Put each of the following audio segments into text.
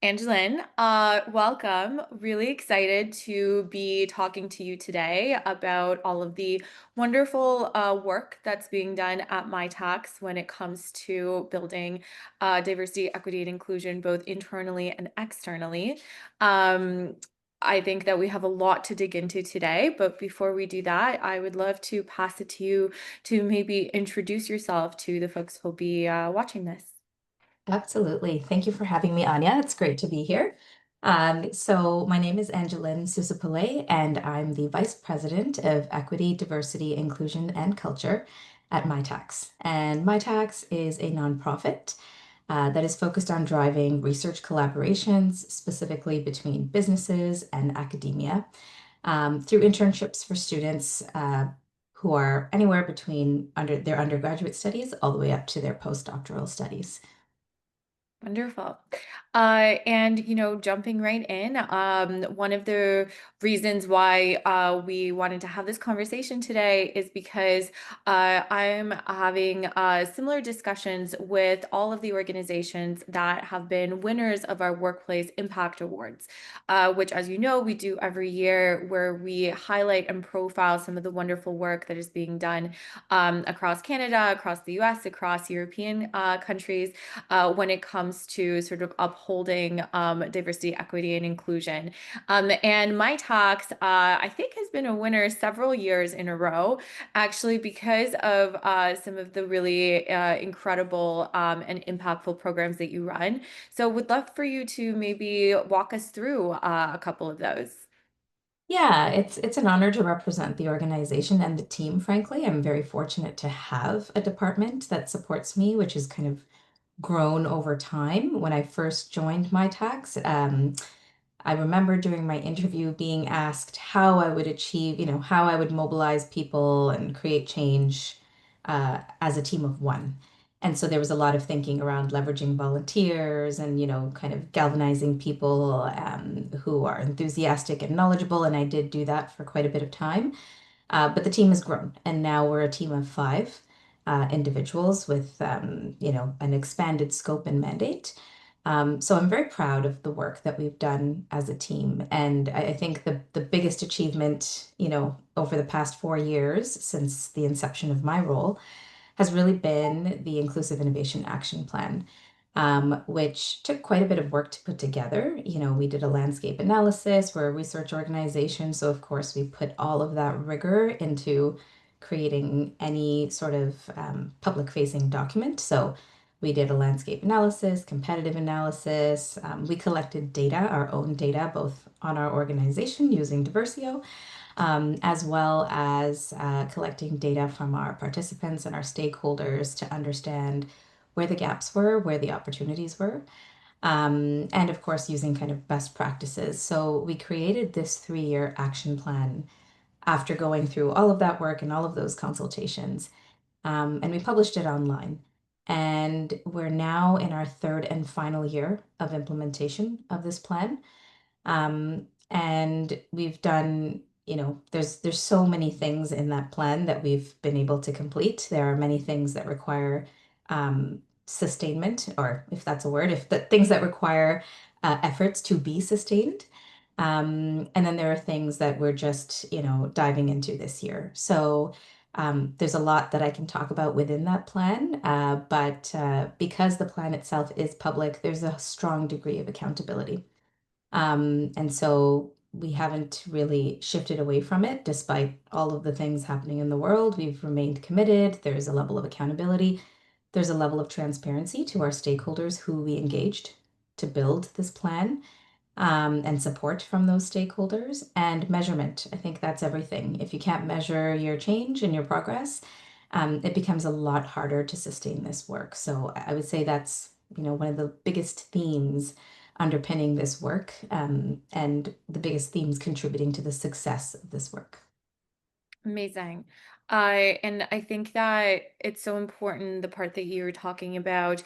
Angelin, welcome. Really excited to be talking to you today about all of the wonderful work that's being done at Mitacs when it comes to building diversity, equity, and inclusion, both internally and externally. Um, I think that we have a lot to dig into today, but before we do that, I would love to pass it to you to maybe introduce yourself to the folks who'll be watching this. Absolutely. Thank you for having me, Anya. It's great to be here. So my name is Angelin Soosaipillai, and I'm the Vice President of Equity, Diversity, Inclusion, and Culture at Mitacs. And Mitacs is a nonprofit that is focused on driving research collaborations, specifically between businesses and academia, through internships for students who are anywhere between their undergraduate studies all the way up to their postdoctoral studies. Wonderful. Jumping right in, one of the reasons why we wanted to have this conversation today is because I'm having similar discussions with all of the organizations that have been winners of our Workplace Impact Awards, which, as you know, we do every year where we highlight and profile some of the wonderful work that is being done across Canada, across the US, across European countries when it comes to sort of upholding diversity, equity, and inclusion. And my talks, I think, has been a winner several years in a row, actually, because of some of the really incredible and impactful programs that you run. So, would love for you to maybe walk us through a couple of those. Yeah, it's an honor to represent the organization and the team, frankly. I'm very fortunate to have a department that supports me, which has kind of grown over time. When I first joined my tax, I remember during my interview being asked how I would achieve, how I would mobilize people and create change as a team of one. And so there was a lot of thinking around leveraging volunteers and, kind of galvanizing people who are enthusiastic and knowledgeable. And I did do that for quite a bit of time. But the team has grown, and now we're a team of five individuals with, an expanded scope and mandate. So I'm very proud of the work that we've done as a team. And I think the biggest achievement, over the past 4 years since the inception of my role has really been the Inclusive Innovation Action Plan, which took quite a bit of work to put together. We did a landscape analysis, we're a research organization, so of course we put all of that rigor into creating any sort of public-facing document. So we did a landscape analysis, competitive analysis. We collected data, our own data, both on our organization using Diversio, as well as collecting data from our participants and our stakeholders to understand where the gaps were, where the opportunities were, and of course, using kind of best practices. So we created this 3-year action plan after going through all of that work and all of those consultations, and we published it online. And we're now in our third and final year of implementation of this plan. And we've done, there's so many things in that plan that we've been able to complete. There are many things that require sustainment, or if that's a word, if the things that require efforts to be sustained. And then there are things that we're just, diving into this year. So there's a lot that I can talk about within that plan, but because the plan itself is public, there's a strong degree of accountability. And so we haven't really shifted away from it despite all of the things happening in the world. We've remained committed. There's a level of accountability. There's a level of transparency to our stakeholders who we engaged to build this plan, and support from those stakeholders and measurement. I think that's everything. If you can't measure your change and your progress, it becomes a lot harder to sustain this work. So I would say that's, one of the biggest themes underpinning this work, and the biggest themes contributing to the success of this work. Amazing. And I think that it's so important, the part that you were talking about,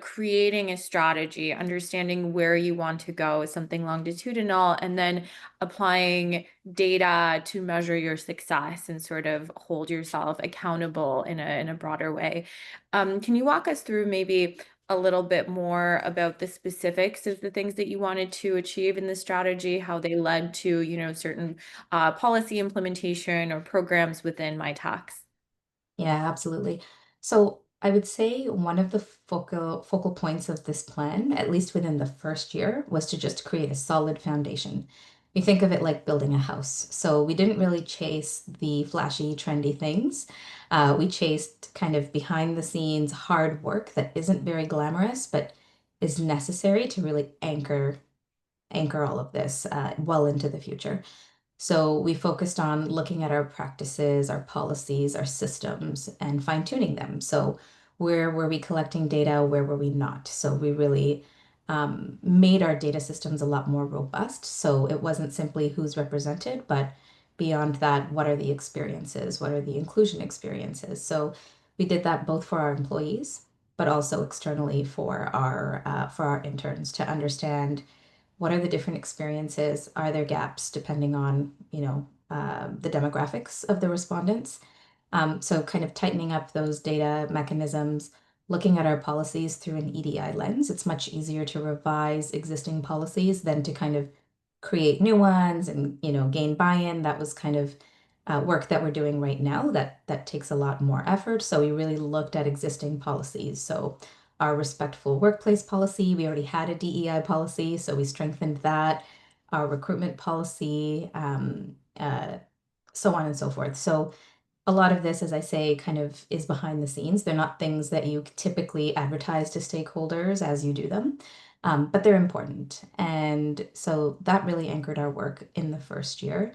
creating a strategy, understanding where you want to go, something longitudinal, and then applying data to measure your success and sort of hold yourself accountable in a broader way. Can you walk us through maybe a little bit more about the specifics of the things that you wanted to achieve in the strategy, how they led to, certain policy implementation or programs within Mitacs? Yeah, absolutely. So I would say one of the focal points of this plan, at least within the first year, was to just create a solid foundation. We think of it like building a house. So we didn't really chase the flashy, trendy things. We chased kind of behind the scenes hard work that isn't very glamorous, but is necessary to really anchor all of this well into the future. So we focused on looking at our practices, our policies, our systems, and fine-tuning them. So where were we collecting data? Where were we not? So we really made our data systems a lot more robust. So it wasn't simply who's represented, but beyond that, what are the experiences? What are the inclusion experiences? So we did that both for our employees, but also externally for our interns to understand what are the different experiences? Are there gaps depending on, the demographics of the respondents? So kind of tightening up those data mechanisms, looking at our policies through an EDI lens. It's much easier to revise existing policies than to kind of create new ones and, gain buy-in. That was kind of work that we're doing right now that takes a lot more effort. So we really looked at existing policies. So our respectful workplace policy, we already had a DEI policy, so we strengthened that. Our recruitment policy, so on and so forth. So a lot of this, as I say, kind of is behind the scenes. They're not things that you typically advertise to stakeholders as you do them, but they're important. And so that really anchored our work in the first year.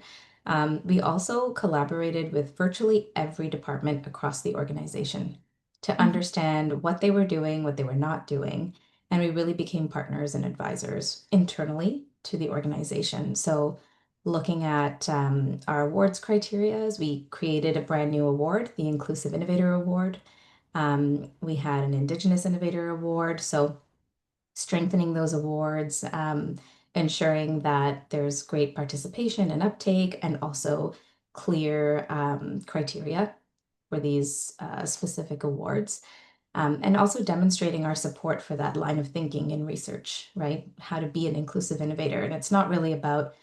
We also collaborated with virtually every department across the organization to understand what they were doing, what they were not doing. And we really became partners and advisors internally to the organization. So looking at our awards criteria, we created a brand new award, the Inclusive Innovator Award. We had an Indigenous Innovator Award, so strengthening those awards, ensuring that there's great participation and uptake, and also clear criteria for these specific awards. And also demonstrating our support for that line of thinking in research, right? How to be an inclusive innovator. And it's not really about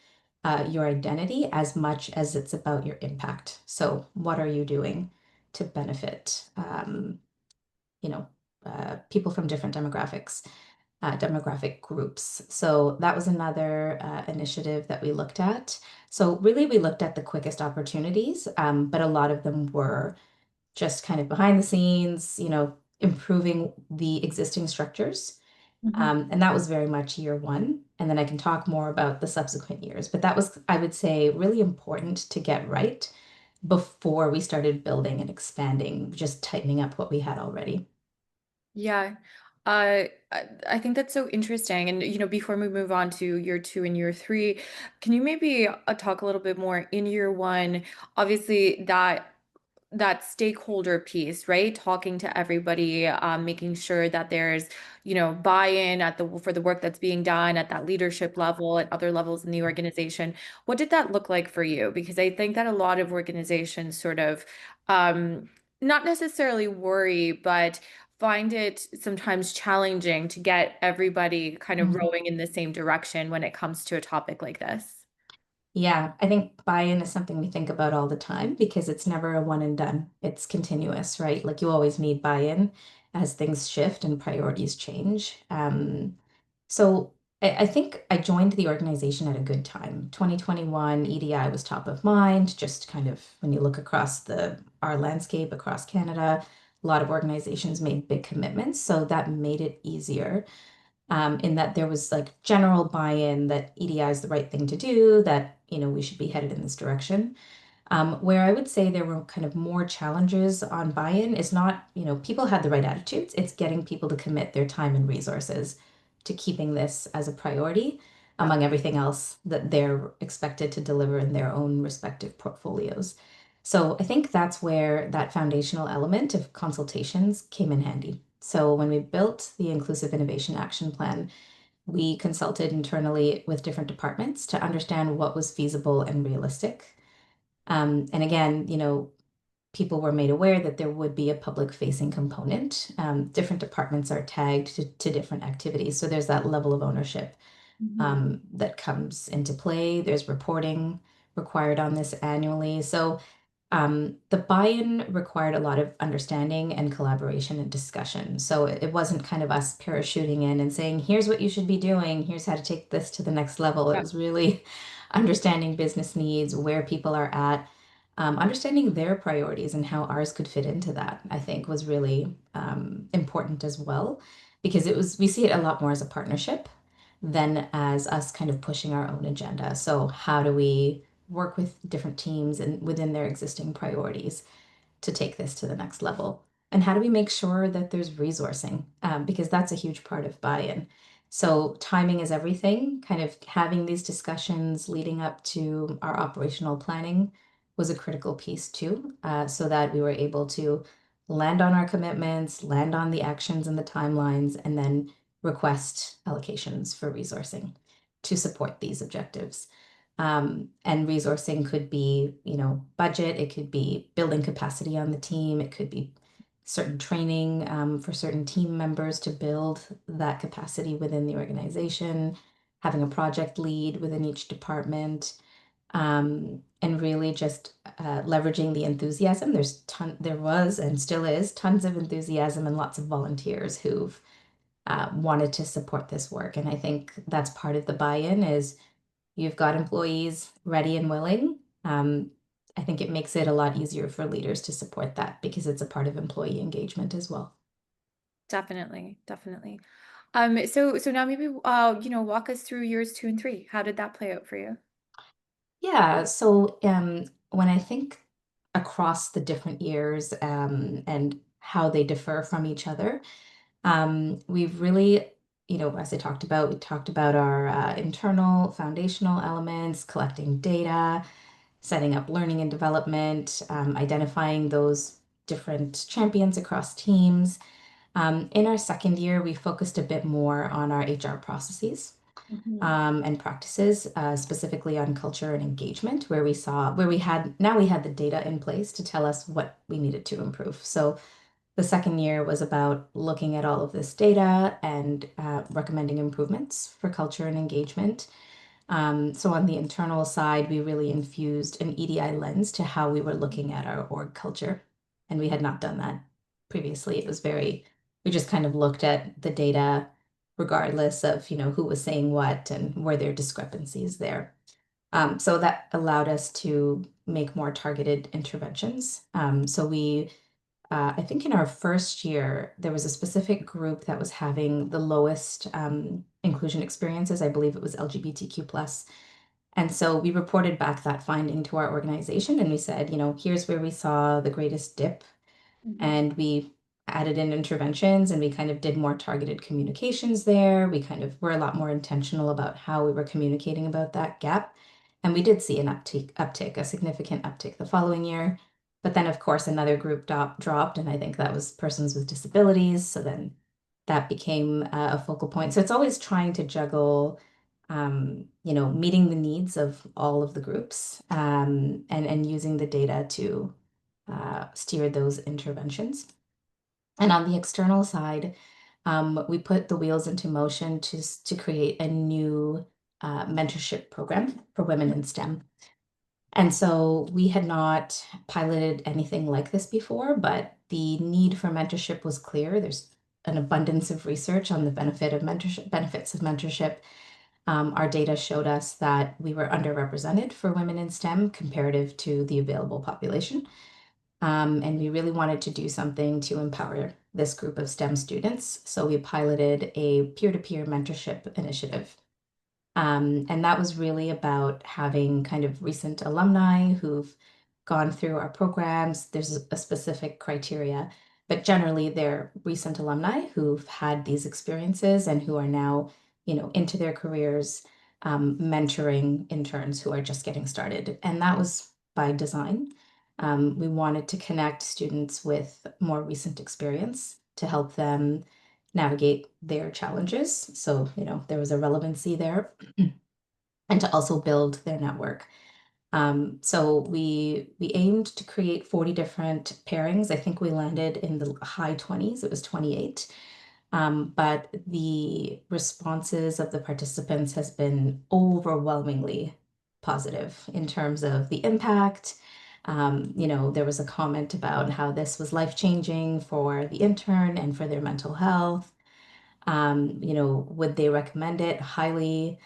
your identity as much as it's about your impact. So, what are you doing to benefit, you know, people from different demographic groups? So that was another initiative that we looked at. So really, we looked at the quickest opportunities, but a lot of them were just kind of behind the scenes, improving the existing structures. Mhm. And that was very much year one. And then I can talk more about the subsequent years. But that was, I would say, really important to get right before we started building and expanding, just tightening up what we had already. Yeah. I think that's so interesting. And, before we move on to year two and year three, can you maybe talk a little bit more in year one? Obviously, that stakeholder piece, right? Talking to everybody, making sure that there's, buy-in for the work that's being done at that leadership level, at other levels in the organization. What did that look like for you? Because I think that a lot of organizations sort of, um, not necessarily worry, but find it sometimes challenging to get everybody kind of Mhm. rowing in the same direction when it comes to a topic like this. Yeah, I think buy-in is something we think about all the time because it's never a one and done. It's continuous, right? Like you always need buy-in as things shift and priorities change. So I think I joined the organization at a good time. 2021 EDI was top of mind, just kind of when you look across our landscape across Canada, a lot of organizations made big commitments, so that made it easier in that there was like general buy-in that EDI is the right thing to do, that we should be headed in this direction. Where I would say there were kind of more challenges on buy-in is not, people had the right attitudes. It's getting people to commit their time and resources to keeping this as a priority Yeah. among everything else that they're expected to deliver in their own respective portfolios. So I think that's where that foundational element of consultations came in handy. So when we built the Inclusive Innovation Action Plan, we consulted internally with different departments to understand what was feasible and realistic. And again, people were made aware that there would be a public-facing component. Different departments are tagged to different activities, so there's that level of ownership Mhm. that comes into play. There's reporting required on this annually. So the buy-in required a lot of understanding and collaboration and discussion. So it wasn't kind of us parachuting in and saying, here's what you should be doing, here's how to take this to the next level. It Yeah, was really understanding business needs, where people are at, understanding their priorities and how ours could fit into that, I think was really important as well, because we see it a lot more as a partnership than as us kind of pushing our own agenda. So how do we work with different teams and within their existing priorities to take this to the next level? And how do we make sure that there's resourcing? Because that's a huge part of buy-in. So timing is everything. Kind of having these discussions leading up to our operational planning was a critical piece too, so that we were able to land on our commitments, land on the actions and the timelines, and then request allocations for resourcing to support these objectives. And resourcing could be, budget, it could be building capacity on the team, it could be certain training for certain team members to build that capacity within the organization, having a project lead within each department, and really just leveraging the enthusiasm. There was and still is tons of enthusiasm and lots of volunteers who've wanted to support this work. And I think that's part of the buy-in is you've got employees ready and willing. I think it makes it a lot easier for leaders to support that because it's a part of employee engagement as well. definitely, definitely. So now maybe walk us through years 2 and 3. How did that play out for you? Yeah, so when I think across the different years and how they differ from each other, we've really, as I talked about, we talked about our internal foundational elements, collecting data, setting up learning and development, identifying those different champions across teams. In our second year, we focused a bit more on our HR processes Mhm. and practices, specifically on culture and engagement, where we had the data in place to tell us what we needed to improve. So the second year was about looking at all of this data and recommending improvements for culture and engagement. So on the internal side, we really infused an EDI lens to how we were looking at our org culture. And we had not done that previously. We just kind of looked at the data regardless of, who was saying what and were there discrepancies there. So that allowed us to make more targeted interventions. I think in our first year, there was a specific group that was having the lowest inclusion experiences. I believe it was LGBTQ plus. And so we reported back that finding to our organization and we said, here's where we saw the greatest dip. Mhm. And we added in interventions and we kind of did more targeted communications there. We kind of were a lot more intentional about how we were communicating about that gap. And we did see an uptick, a significant uptick the following year. But then, of course, another group dropped, and I think that was persons with disabilities. So then that became a focal point. So it's always trying to juggle, meeting the needs of all of the groups and using the data to steer those interventions. And on the external side, we put the wheels into motion to create a new mentorship program for women in STEM. And so we had not piloted anything like this before, but the need for mentorship was clear. There's an abundance of research on the benefits of mentorship. Our data showed us that we were underrepresented for women in STEM comparative to the available population. And we really wanted to do something to empower this group of STEM students. So we piloted a peer-to-peer mentorship initiative. And that was really about having kind of recent alumni who've gone through our programs. There's a specific criteria, but generally they're recent alumni who've had these experiences and who are now, into their careers, mentoring interns who are just getting started. And that was by design. We wanted to connect students with more recent experience to help them navigate their challenges. So, there was a relevancy there and to also build their network. So we aimed to create 40 different pairings. I think we landed in the high 20s. It was 28. But the responses of the participants has been overwhelmingly positive in terms of the impact. There was a comment about how this was life-changing for the intern and for their mental health. Would they recommend it? Highly.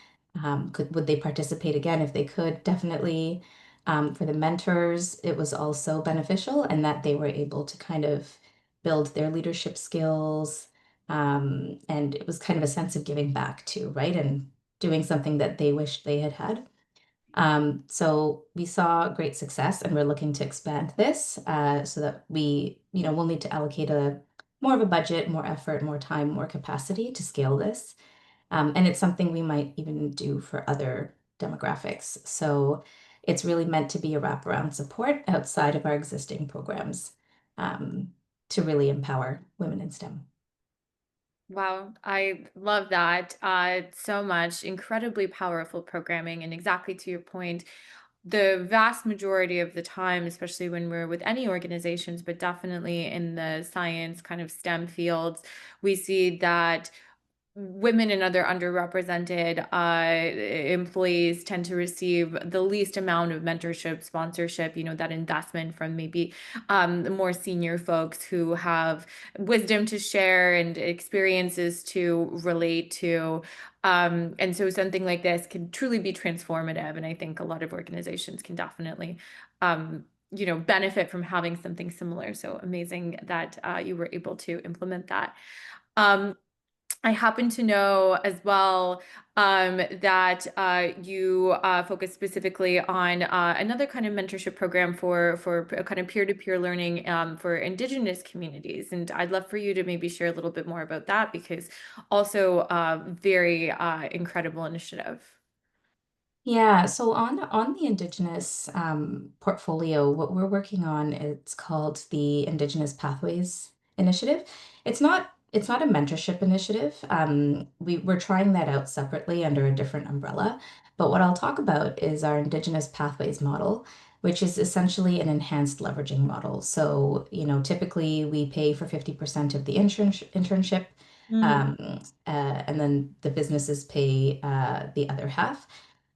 Would they participate again if they could? Definitely. For the mentors, it was also beneficial and that they were able to kind of build their leadership skills. And it was kind of a sense of giving back too, right? And doing something that they wished they had had. So we saw great success and we're looking to expand this so that we'll need to allocate a more of a budget, more effort, more time, more capacity to scale this. And it's something we might even do for other demographics. So it's really meant to be a wraparound support outside of our existing programs um, to really empower women in STEM. Wow, I love that so much. Incredibly powerful programming. And exactly to your point, the vast majority of the time, especially when we're with any organizations, but definitely in the science kind of STEM fields, we see that women and other underrepresented employees tend to receive the least amount of mentorship, sponsorship, that investment from maybe the more senior folks who have wisdom to share and experiences to relate to. And so something like this can truly be transformative. And I think a lot of organizations can definitely benefit from having something similar. So amazing that you were able to implement that. Um, I happen to know as well that you focus specifically on another kind of mentorship program for kind of peer-to-peer learning for Indigenous communities, and I'd love for you to maybe share a little bit more about that because also very incredible initiative. Yeah, so on the Indigenous portfolio, what we're working on, it's called the Indigenous Pathways Initiative. It's not a mentorship initiative. We're trying that out separately under a different umbrella. But what I'll talk about is our Indigenous Pathways model, which is essentially an enhanced leveraging model. So, typically we pay for 50% of the internship, Mm, um, and then the businesses pay the other half.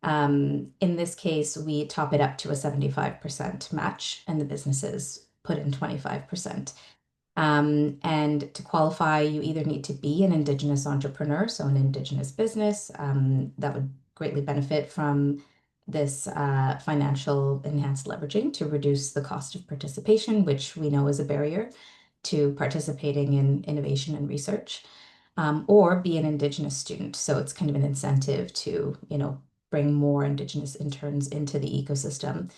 In this case, we top it up to a 75% match, and the businesses put in 25%. And to qualify, you either need to be an Indigenous entrepreneur, so an Indigenous business, that would greatly benefit from this financial enhanced leveraging to reduce the cost of participation, which we know is a barrier to participating in innovation and research, or be an Indigenous student. So it's kind of an incentive to, bring more Indigenous interns into the ecosystem.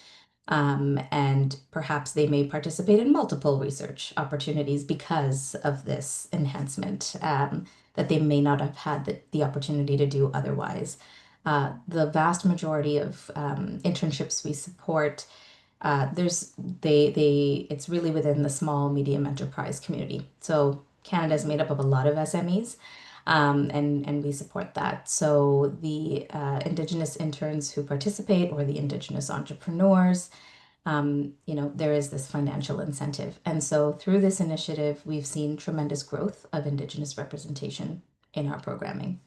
And perhaps they may participate in multiple research opportunities because of this enhancement that they may not have had the opportunity to do otherwise. The vast majority of internships we support, it's really within the small medium enterprise community. So Canada is made up of a lot of SMEs, and we support that. So the Indigenous interns who participate or the Indigenous entrepreneurs, there is this financial incentive. And so through this initiative, we've seen tremendous growth of Indigenous representation in our programming.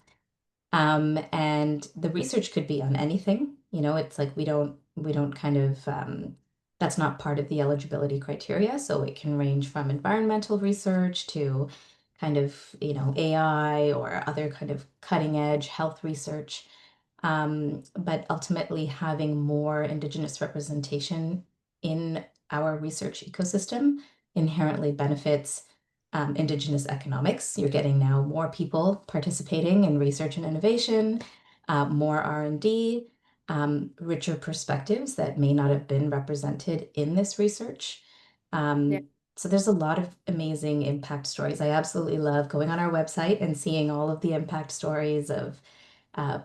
And the research could be on anything. It's like we don't kind of, that's not part of the eligibility criteria. So it can range from environmental research to kind of, AI or other kind of cutting edge health research. But ultimately, having more Indigenous representation in our research ecosystem inherently benefits Indigenous economics. You're getting now more people participating in research and innovation, more R&D, richer perspectives that may not have been represented in this research. yeah. So there's a lot of amazing impact stories. I absolutely love going on our website and seeing all of the impact stories of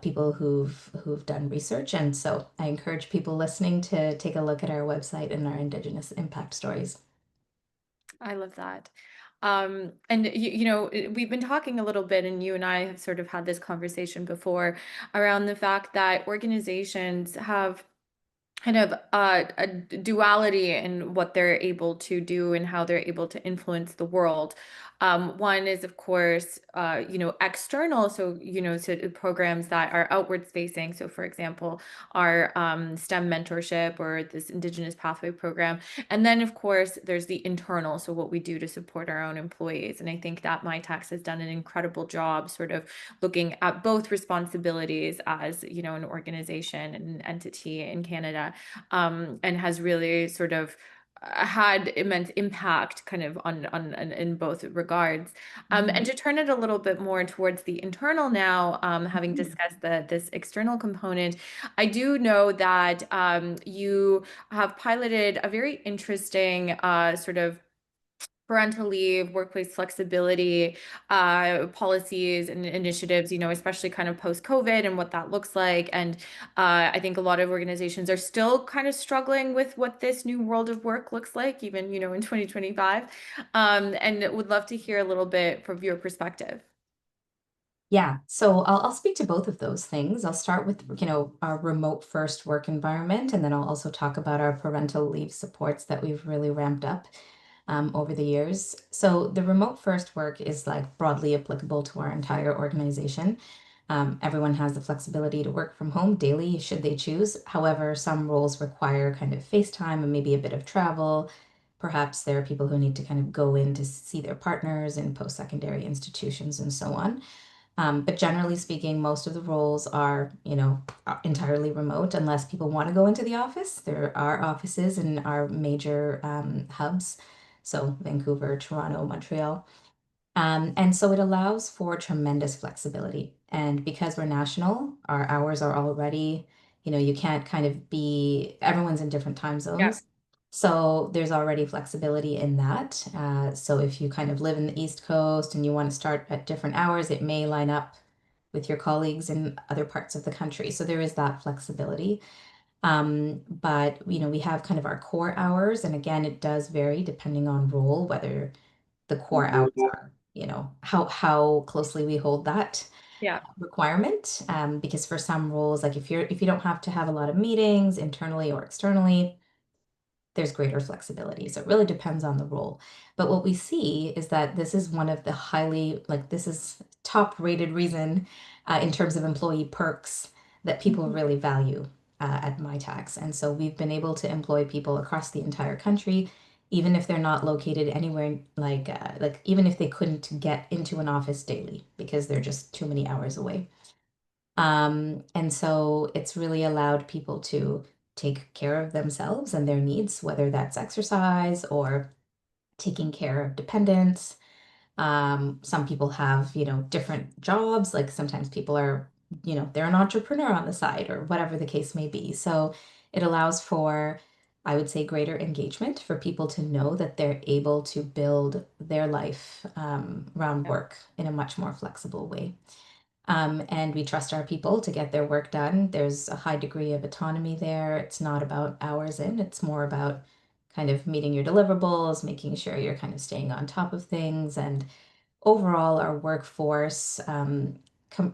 people who've done research. And so I encourage people listening to take a look at our website and our Indigenous impact stories. I love that. And we've been talking a little bit, and you and I have sort of had this conversation before around the fact that organizations have kind of a duality in what they're able to do and how they're able to influence the world. One is, of course, external. So, so programs that are outwards facing. So, for example, our STEM mentorship or this Indigenous Pathway program. And then, of course, there's the internal. So, what we do to support our own employees. And I think that Mitacs has done an incredible job sort of looking at both responsibilities as, an organization and an entity in Canada, and has really sort of had immense impact kind of on in both regards. And to turn it a little bit more towards the internal now, having Mhm. discussed this external component, I do know that you have piloted a very interesting sort of parental leave, workplace flexibility, policies and initiatives, especially kind of post-COVID and what that looks like. And I think a lot of organizations are still kind of struggling with what this new world of work looks like, even, in 2025. And would love to hear a little bit from your perspective. Yeah, so I'll speak to both of those things. I'll start with, our remote first work environment, and then I'll also talk about our parental leave supports that we've really ramped up over the years. So the remote first work is like broadly applicable to our entire organization. Everyone has the flexibility to work from home daily should they choose. However, some roles require kind of FaceTime and maybe a bit of travel. Perhaps there are people who need to kind of go in to see their partners in post-secondary institutions and so on. But generally speaking, most of the roles are, entirely remote unless people want to go into the office. There are offices in our major hubs, so Vancouver, Toronto, Montreal. And so it allows for tremendous flexibility. And because we're national, our hours are already, you can't kind of be, everyone's in different time Yeah. zones. So there's already flexibility in that. So if you kind of live in the East Coast and you want to start at different hours, it may line up with your colleagues in other parts of the country. So there is that flexibility. But we have kind of our core hours, and again, it does vary depending on role, whether the core hours are, how closely we hold that Yeah. requirement. Because for some roles, like if you don't have to have a lot of meetings internally or externally, there's greater flexibility. So it really depends on the role. But what we see is that this is one of the this is top rated reason in terms of employee perks that people Mhm. really value at MyTax. And so we've been able to employ people across the entire country, even if they're not located anywhere, like even if they couldn't get into an office daily because they're just too many hours away. And so it's really allowed people to take care of themselves and their needs, whether that's exercise or taking care of dependents. Some people have, different jobs. Like sometimes people are, they're an entrepreneur on the side or whatever the case may be. So it allows for, I would say, greater engagement for people to know that they're able to build their life around Yeah. work in a much more flexible way. And we trust our people to get their work done. There's a high degree of autonomy there. It's not about hours in, it's more about kind of meeting your deliverables, making sure you're kind of staying on top of things. And overall, our workforce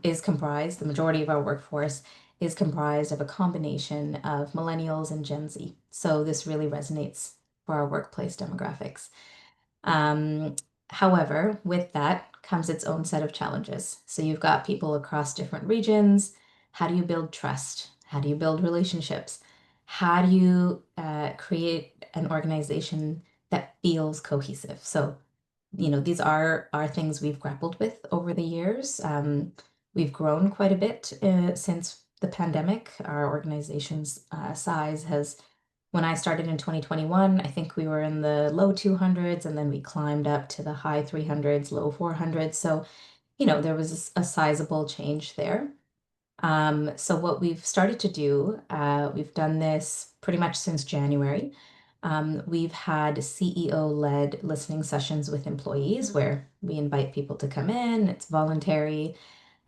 is comprised, the majority of our workforce is comprised of a combination of millennials and Gen Z. So this really resonates for our workplace demographics. Um, However, with that comes its own set of challenges. So you've got people across different regions. How do you build trust? How do you build relationships? How do you create an organization that feels cohesive? So, these are things we've grappled with over the years. We've grown quite a bit since the pandemic. Our organization's size has when I started in 2021, I think we were in the low 200s and then we climbed up to the high 300s, low 400s. So, there was a sizable change there. So what we've started to do, we've done this pretty much since January. We've had CEO-led listening sessions with employees where we invite people to come in, it's voluntary,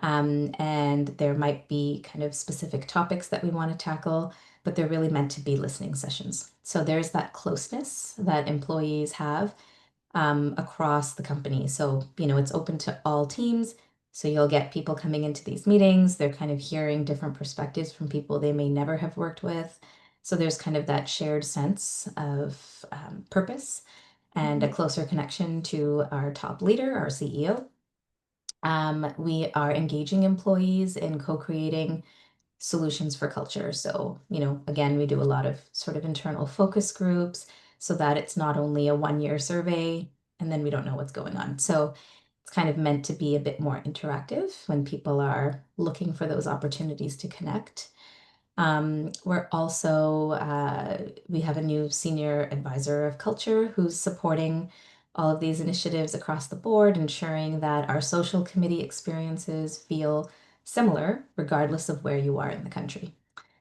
and there might be kind of specific topics that we want to tackle, but they're really meant to be listening sessions. So there's that closeness that employees have across the company. So, it's open to all teams. So you'll get people coming into these meetings. They're kind of hearing different perspectives from people they may never have worked with. So there's kind of that shared sense of purpose and a Mhm. closer connection to our top leader, our CEO. We are engaging employees in co-creating solutions for culture. So, again, we do a lot of sort of internal focus groups so that it's not only a 1 year survey and then we don't know what's going on. So it's kind of meant to be a bit more interactive when people are looking for those opportunities to connect. We're also, we have a new senior advisor of culture who's supporting all of these initiatives across the board, ensuring that our social committee experiences feel similar regardless of where you are in the country.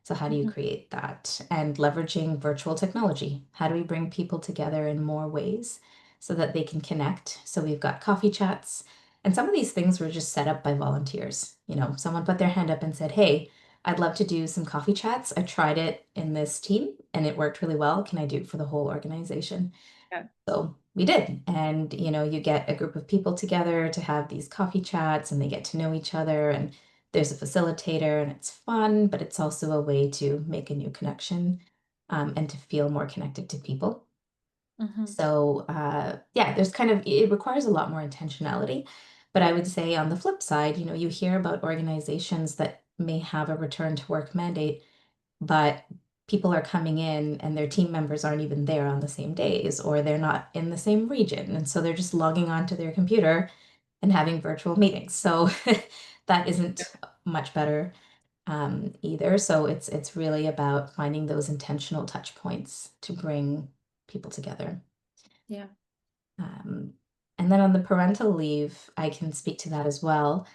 So, how do you Mhm. create that? And leveraging virtual technology. How do we bring people together in more ways so that they can connect? So, we've got coffee chats, and some of these things were just set up by volunteers. Someone put their hand up and said, "Hey, I'd love to do some coffee chats. I tried it in this team and it worked really well. Can I do it for the whole organization?" Yeah. So we did. And, you get a group of people together to have these coffee chats and they get to know each other. And there's a facilitator and it's fun, but it's also a way to make a new connection and to feel more connected to people. Mhm. So, yeah, there's kind of, it requires a lot more intentionality. But I would say on the flip side, you hear about organizations that may have a return to work mandate, but people are coming in and their team members aren't even there on the same days, or they're not in the same region. And so they're just logging onto their computer and having virtual meetings. So that isn't much better either. So it's really about finding those intentional touch points to bring people together. Yeah. Um, and then on the parental leave, I can speak to that as well.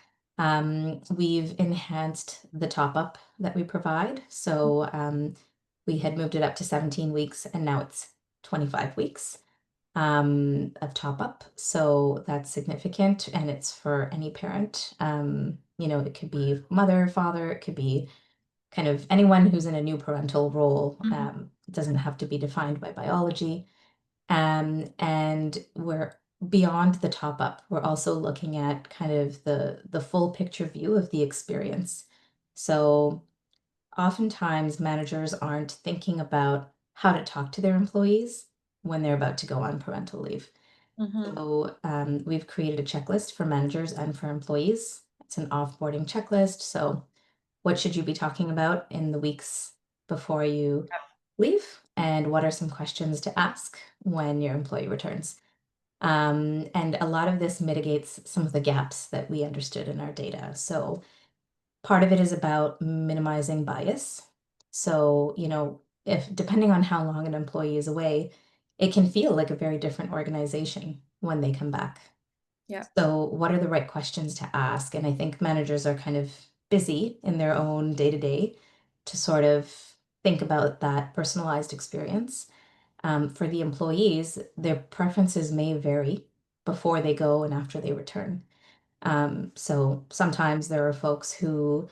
We've enhanced the top up that we provide. So we had moved it up to 17 weeks and now it's 25 weeks of top up. So that's significant and it's for any parent. It could be mother, father, it could be kind of anyone who's in a new parental role. Mhm. It doesn't have to be defined by biology. And we're beyond the top up. We're also looking at kind of the full picture view of the experience. So oftentimes managers aren't thinking about how to talk to their employees when they're about to go on parental leave. Mhm. So we've created a checklist for managers and for employees. It's an offboarding checklist. So what should you be talking about in the weeks before you leave? And what are some questions to ask when your employee returns? And a lot of this mitigates some of the gaps that we understood in our data. So part of it is about minimizing bias. So, if depending on how long an employee is away, it can feel like a very different organization when they come back. Yeah. So, what are the right questions to ask? And I think managers are kind of busy in their own day to day to sort of think about that personalized experience. For the employees, their preferences may vary before they go and after they return. So sometimes there are folks who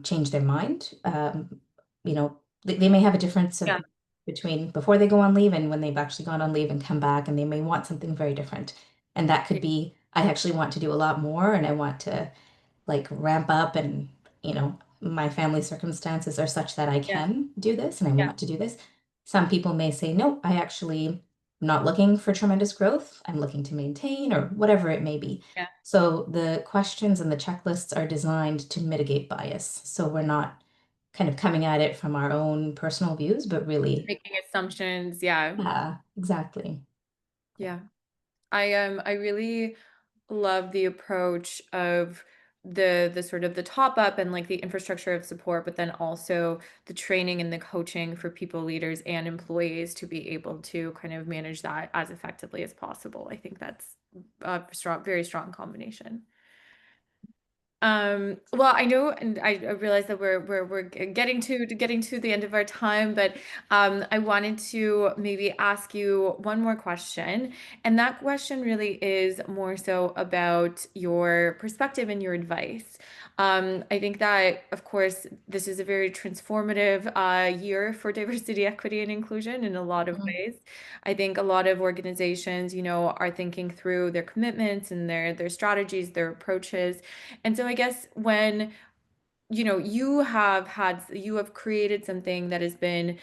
change their mind. They may have a difference Yeah. between before they go on leave and when they've actually gone on leave and come back, and they may want something very different. And that could be, I actually want to do a lot more and I want to like ramp up and my family circumstances are such that I Yeah. can do this and I Yeah. want to do this. Some people may say, no, I actually am not looking for tremendous growth. I'm looking to maintain or whatever it may be. Yeah. So the questions and the checklists are designed to mitigate bias. So we're not kind of coming at it from our own personal views, but really, Making assumptions. Yeah. yeah, exactly. Yeah. I really love the approach of the sort of the top up and like the infrastructure of support, but then also the training and the coaching for people, leaders, and employees to be able to kind of manage that as effectively as possible. I think that's a strong, very strong combination. Well, I know, and I realize that we're getting to the end of our time, but I wanted to maybe ask you one more question, and that question really is more so about your perspective and your advice. I think that, of course, this is a very transformative year for diversity, equity, and inclusion in a lot of Mhm. ways. I think a lot of organizations, are thinking through their commitments and their strategies, their approaches. And so I guess when you have created something that has been,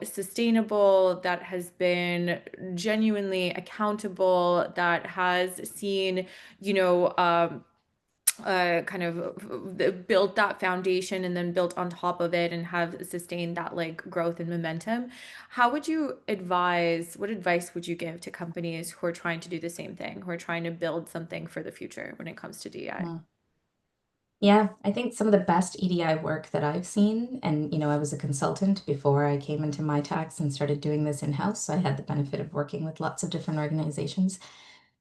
sustainable, that has been genuinely accountable, that has seen, you know, kind of built that foundation and then built on top of it and have sustained that like growth and momentum. What advice would you give to companies who are trying to do the same thing, who are trying to build something for the future when it comes to DI? Mm. Yeah, I think some of the best EDI work that I've seen, and I was a consultant before I came into Mitacs and started doing this in-house, so I had the benefit of working with lots of different organizations.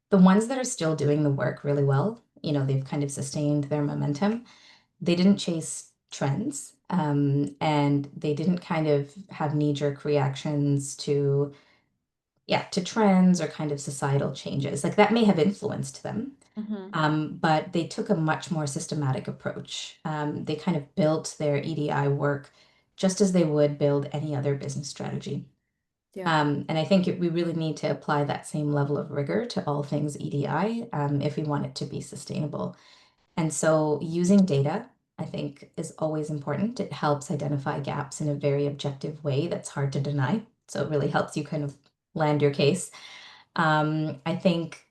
The ones that are still doing the work really well, they've kind of sustained their momentum. They didn't chase trends, and they didn't kind of have knee-jerk reactions to, yeah, to trends or kind of societal changes. Like that may have influenced them, Hmm. but they took a much more systematic approach. They kind of built their EDI work just as they would build any other business strategy. Yeah. And I think we really need to apply that same level of rigor to all things EDI, if we want it to be sustainable. And so using data, I think, is always important. It helps identify gaps in a very objective way that's hard to deny. So it really helps you kind of land your case. I think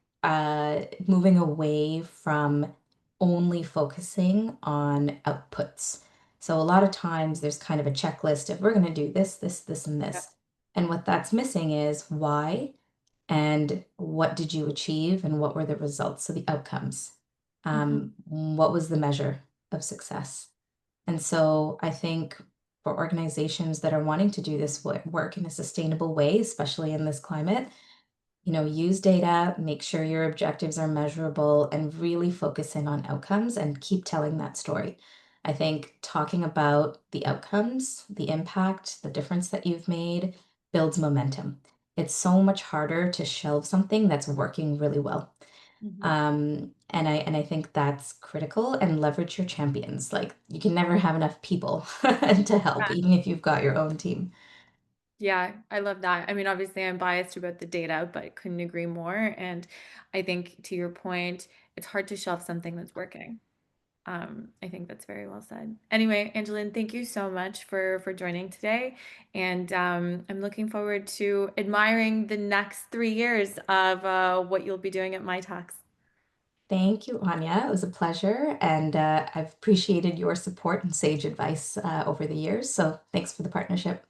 moving away from only focusing on outputs. So a lot of times there's kind of a checklist of we're going to do this, this, this, and Yeah. this. And what that's missing is why and what did you achieve and what were the results, so the outcomes. Hmm. What was the measure of success? And so I think for organizations that are wanting to do this work in a sustainable way, especially in this climate, use data, make sure your objectives are measurable, and really focus in on outcomes and keep telling that story. I think talking about the outcomes, the impact, the difference that you've made builds momentum. It's so much harder to shelve something that's working really well. Hmm. And I think that's critical, and leverage your champions. Like you can never have enough people to help, even if you've got your own team. Yeah, I love that. I mean, obviously, I'm biased about the data, but couldn't agree more. And I think to your point, it's hard to shelf something that's working. I think that's very well said. Anyway, Angelin, thank you so much for joining today, and I'm looking forward to admiring the next 3 years of what you'll be doing at My Talks. Thank you, Anya. It was a pleasure, and I've appreciated your support and sage advice over the years. So thanks for the partnership.